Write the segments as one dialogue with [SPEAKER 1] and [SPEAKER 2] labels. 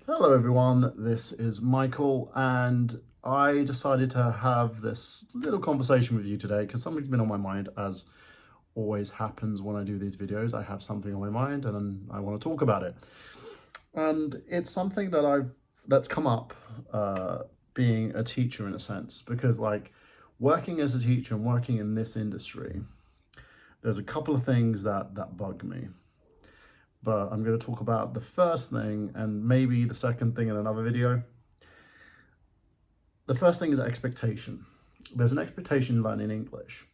[SPEAKER 1] Hello everyone, this is Michael and I decided to have this little conversation with you today because something's been on my mind, as always happens when I do these videos. I have something on my mind and I want to talk about it. And it's something that's come up being a teacher in a sense, because like working as a teacher and working in this industry, there's a couple of things that bug me. But I'm going to talk about the first thing and maybe the second thing in another video. The first thing is expectation. There's an expectation in learning English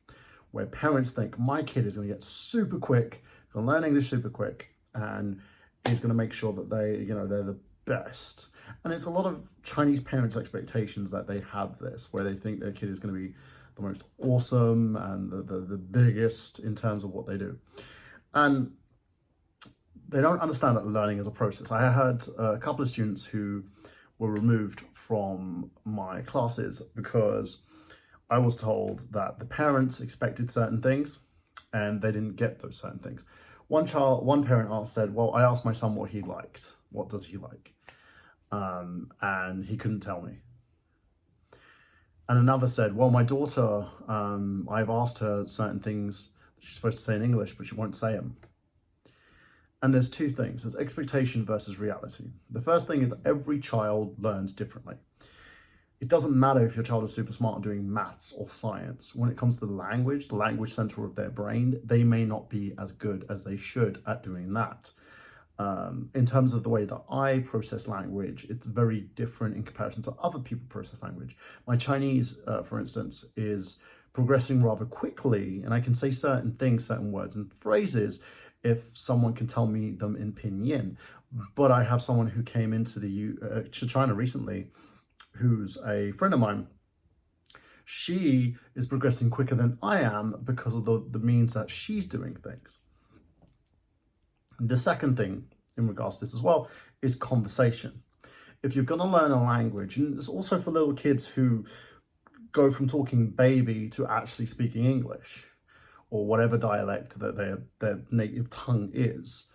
[SPEAKER 1] where parents think my kid is going to get super quick, going to learn English super quick, and is going to make sure that they're the best. And it's a lot of Chinese parents' expectations that they have this, where they think their kid is going to be the most awesome and the biggest in terms of what they do. And they don't understand that learning is a process. I had a couple of students who were removed from my classes because I was told that the parents expected certain things and they didn't get those certain things. One parent said, well, I asked my son what he liked. What does he like? And he couldn't tell me. And another said, well, my daughter, I've asked her certain things she's supposed to say in English, but she won't say them. And there's two things. There's expectation versus reality. The first thing is every child learns differently. It doesn't matter if your child is super smart at doing maths or science. When it comes to the language center of their brain, they may not be as good as they should at doing that. In terms of the way that I process language, it's very different in comparison to other people process language. My Chinese, for instance, is progressing rather quickly, and I can say certain things, certain words and phrases if someone can tell me them in pinyin. But I have someone who came into to China recently, who's a friend of mine. She is progressing quicker than I am because of the means that she's doing things. The second thing in regards to this as well is conversation. If you're going to learn a language, and it's also for little kids who go from talking baby to actually speaking English, or whatever dialect that their native tongue is,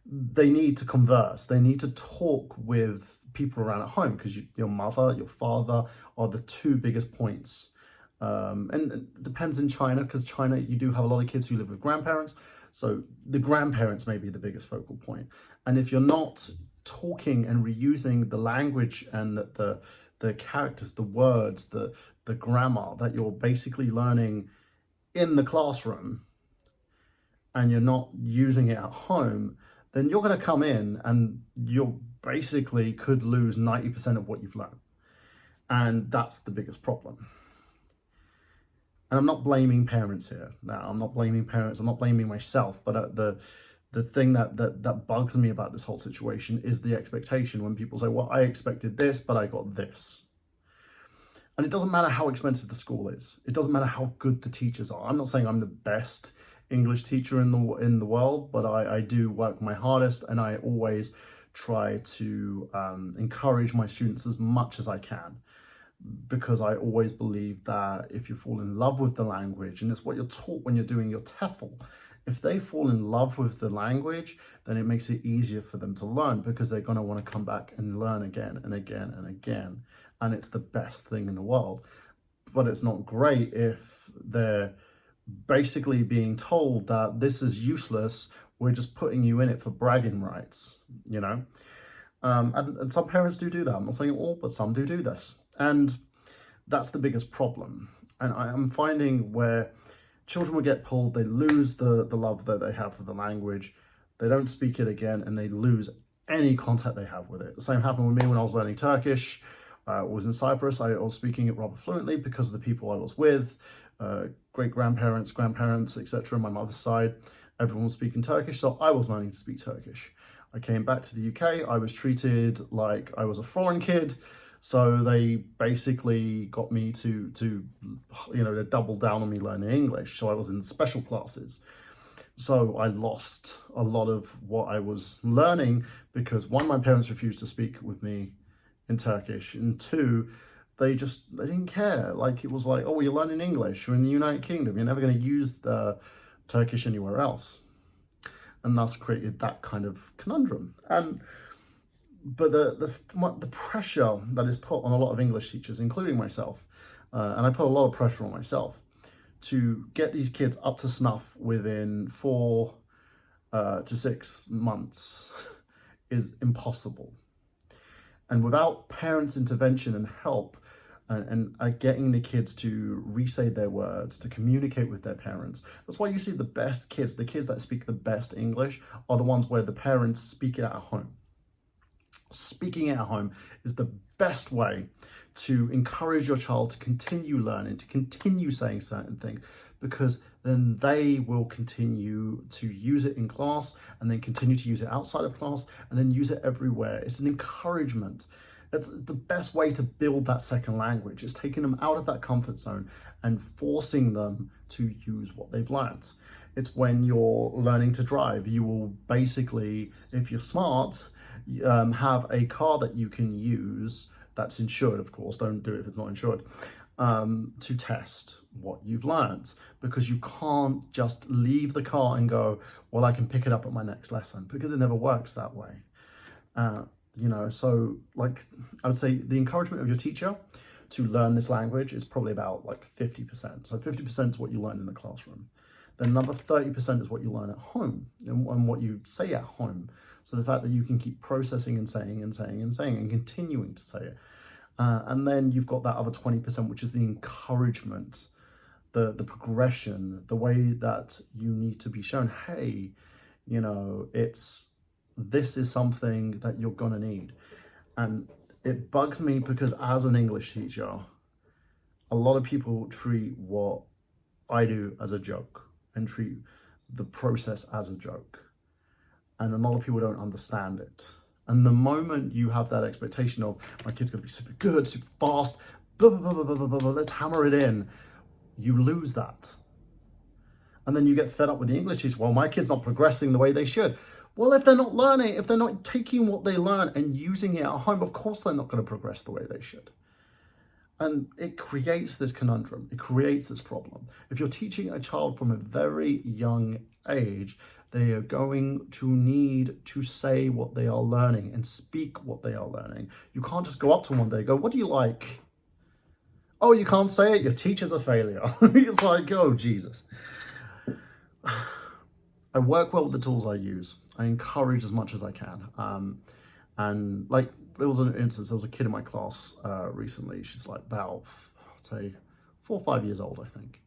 [SPEAKER 1] they need to converse. They need to talk with people around at home, because your mother, your father are the two biggest points. And it depends in China, because China, you do have a lot of kids who live with grandparents. So the grandparents may be the biggest focal point. And if you're not talking and reusing the language and the characters, the words, the grammar that you're basically learning in the classroom, and you're not using it at home, then you're going to come in and you basically could lose 90% of what you've learned. And that's the biggest problem. And I'm not blaming parents here. Now, I'm not blaming parents. I'm not blaming myself. But the thing that bugs me about this whole situation is the expectation. When people say, well, I expected this, but I got this. And it doesn't matter how expensive the school is. It doesn't matter how good the teachers are. I'm not saying I'm the best English teacher in the world, but I do work my hardest, and I always try to encourage my students as much as I can, because I always believe that if you fall in love with the language, and it's what you're taught when you're doing your TEFL, if they fall in love with the language, then it makes it easier for them to learn, because they're going to want to come back and learn again and again and again. And it's the best thing in the world. But it's not great if they're basically being told that this is useless, we're just putting you in it for bragging rights, you know? And some parents do that. I'm not saying all, but some do this. And that's the biggest problem. And I am finding where children will get pulled, they lose the love that they have for the language, they don't speak it again, and they lose any contact they have with it. The same happened with me when I was learning Turkish. I was in Cyprus. I was speaking it rather fluently because of the people I was with, great-grandparents, grandparents, etc. on my mother's side. Everyone was speaking Turkish, so I was learning to speak Turkish. I came back to the UK. I was treated like I was a foreign kid. So they basically got me to double down on me learning English. So I was in special classes. So I lost a lot of what I was learning because, one, my parents refused to speak with me in Turkish, and two, they didn't care. Like, it was like, oh, well, you're learning English, you're in the United Kingdom, you're never going to use the Turkish anywhere else. And thus created that kind of conundrum. And but the pressure that is put on a lot of English teachers, including myself, and I put a lot of pressure on myself to get these kids up to snuff within 4 to 6 months is impossible. And without parents' intervention and help, and getting the kids to re-say their words, to communicate with their parents. That's why you see the best kids, the kids that speak the best English, are the ones where the parents speak it at home. Speaking at home is the best way to encourage your child to continue learning, to continue saying certain things, because then they will continue to use it in class and then continue to use it outside of class and then use it everywhere. It's an encouragement. That's the best way to build that second language. It's taking them out of that comfort zone and forcing them to use what they've learned. It's when you're learning to drive, you will basically, if you're smart, have a car that you can use that's insured, of course, don't do it if it's not insured, to test what you've learned, because you can't just leave the car and go, well, I can pick it up at my next lesson, because it never works that way. So like I would say the encouragement of your teacher to learn this language is probably about like 50%. So 50% is what you learn in the classroom. Then another 30% is what you learn at home and what you say at home. So the fact that you can keep processing and saying and saying and saying and continuing to say it. And then you've got that other 20%, which is the encouragement, the progression, the way that you need to be shown, hey, this is something that you're gonna need. And it bugs me because as an English teacher, a lot of people treat what I do as a joke and treat the process as a joke. And a lot of people don't understand it. And the moment you have that expectation of my kid's gonna be super good, super fast, blah, blah, blah, blah, blah, blah, let's hammer it in, you lose that. And then you get fed up with the English teacher, well, my kid's not progressing the way they should. Well, if they're not learning, if they're not taking what they learn and using it at home, of course they're not going to progress the way they should. And it creates this conundrum. It creates this problem. If you're teaching a child from a very young age, they are going to need to say what they are learning and speak what they are learning. You can't just go up to them one day and go, what do you like? Oh, you can't say it? Your teacher's a failure. It's like, oh, Jesus. I work well with the tools I use. I encourage as much as I can. And like, there was an instance, there was a kid in my class recently. She's like about, I'd say 4 or 5 years old, I think.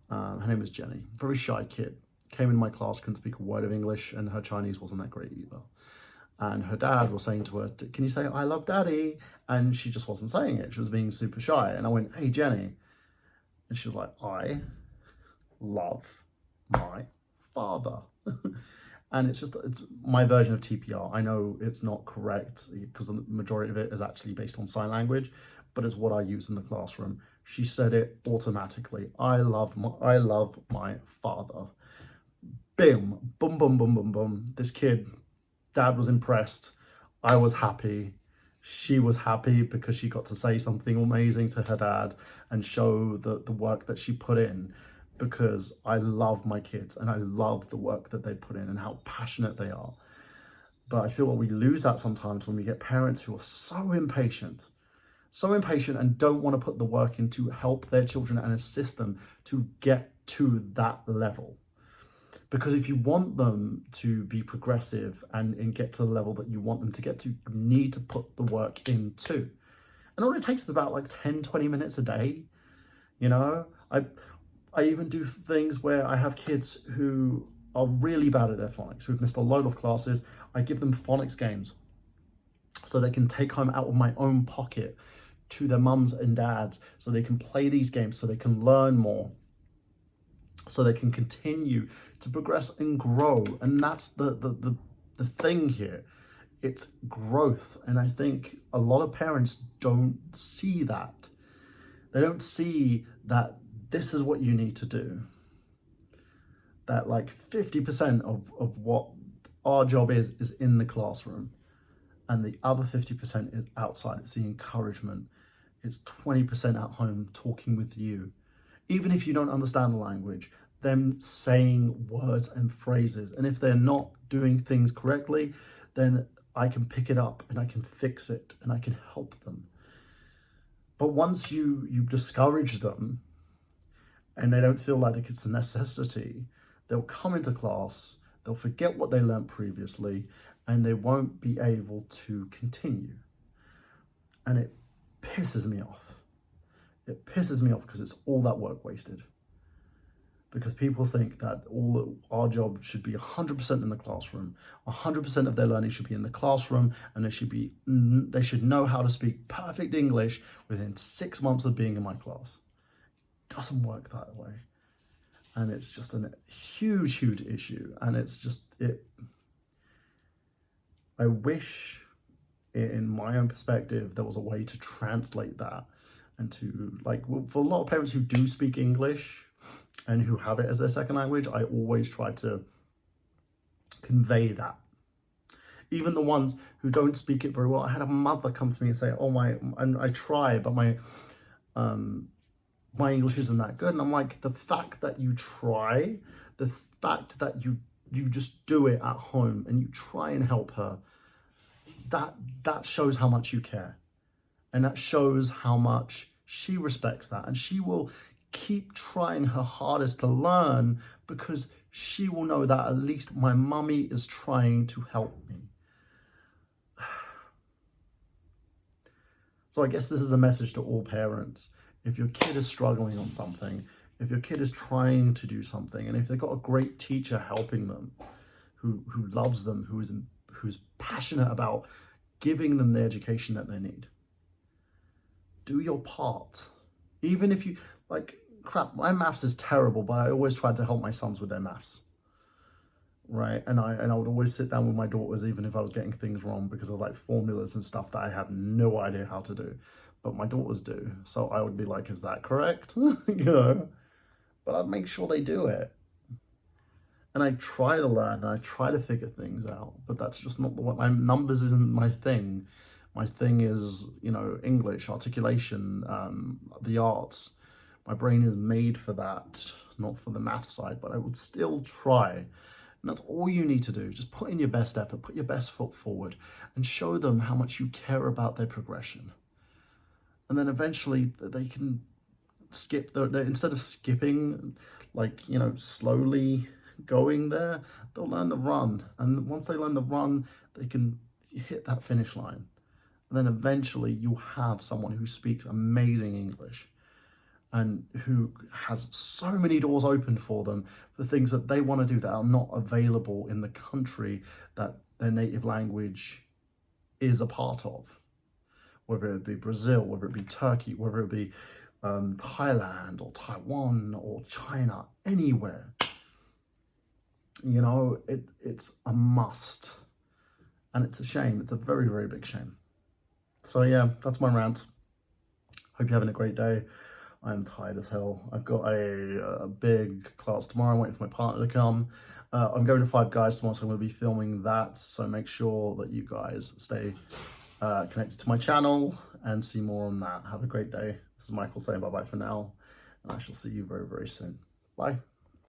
[SPEAKER 1] Her name is Jenny, very shy kid. Came in my class, couldn't speak a word of English, and her Chinese wasn't that great either. And her dad was saying to her, can you say, I love daddy? And she just wasn't saying it. She was being super shy. And I went, hey, Jenny. And she was like, I love my father. And it's my version of TPR. I know it's not correct because the majority of it is actually based on sign language, but it's what I use in the classroom. She said it automatically. I love my father. Bim, boom, boom, boom, boom, boom. This kid, dad was impressed. I was happy. She was happy because she got to say something amazing to her dad and show the work that she put in. Because I love my kids and I love the work that they put in and how passionate they are. But I feel we lose that sometimes when we get parents who are so impatient and don't want to put the work in to help their children and assist them to get to that level. Because if you want them to be progressive and get to the level that you want them to get to, you need to put the work in too. And all it takes is about like 10, 20 minutes a day. I even do things where I have kids who are really bad at their phonics, who've missed a load of classes. I give them phonics games so they can take home out of my own pocket to their mums and dads, so they can play these games, so they can learn more, so they can continue to progress and grow. And that's the thing here. It's growth. And I think a lot of parents don't see that. They don't see that this is what you need to do. That like 50% of what our job is in the classroom. And the other 50% is outside. It's the encouragement. It's 20% at home talking with you. Even if you don't understand the language, them saying words and phrases. And if they're not doing things correctly, then I can pick it up and I can fix it and I can help them. But once you discourage them and they don't feel like it's a necessity, they'll come into class, they'll forget what they learned previously, and they won't be able to continue. And it pisses me off. It pisses me off because it's all that work wasted. Because people think that our job should be 100% in the classroom, 100% of their learning should be in the classroom, and they should know how to speak perfect English within 6 months of being in my class. It doesn't work that way. And it's just a huge, huge issue. And it's just, I wish, in my own perspective, there was a way to translate that and to, like, for a lot of parents who do speak English and who have it as their second language, I always try to convey that. Even the ones who don't speak it very well. I had a mother come to me and say, and I try, but my English isn't that good. And I'm like, the fact that you try, the fact that you just do it at home and you try and help her, that shows how much you care. And that shows how much she respects that. And she will keep trying her hardest to learn because she will know that at least my mummy is trying to help me. So I guess this is a message to all parents. If your kid is struggling on something, if your kid is trying to do something, and if they've got a great teacher helping them, who loves them, who's passionate about giving them the education that they need, do your part. Even if you, like, crap, my maths is terrible, but I always tried to help my sons with their maths, right? And I would always sit down with my daughters, even if I was getting things wrong, because I was like formulas and stuff that I have no idea how to do, but my daughters do. So I would be like, is that correct? But I'd make sure they do it. And I try to learn, and I try to figure things out, but that's just not what my numbers isn't my thing. My thing is, English, articulation, the arts. My brain is made for that, not for the math side, but I would still try. And that's all you need to do. Just put in your best effort, put your best foot forward, and show them how much you care about their progression. And then eventually they can skip, instead of skipping, slowly going there, they'll learn the run. And once they learn the run, they can hit that finish line. And then eventually you'll have someone who speaks amazing English and who has so many doors open for them for things that they want to do that are not available in the country that their native language is a part of. Whether it be Brazil, whether it be Turkey, whether it be Thailand or Taiwan or China, anywhere. It's a must. And it's a shame. It's a very, very big shame. So yeah, that's my rant. Hope you're having a great day. I'm tired as hell. I've got a big class tomorrow. I'm waiting for my partner to come. I'm going to Five Guys tomorrow, so I'm going to be filming that. So make sure that you guys stay connected to my channel and see more on that. Have a great day. This is Michael saying bye-bye for now, and I shall see you very, very soon. Bye.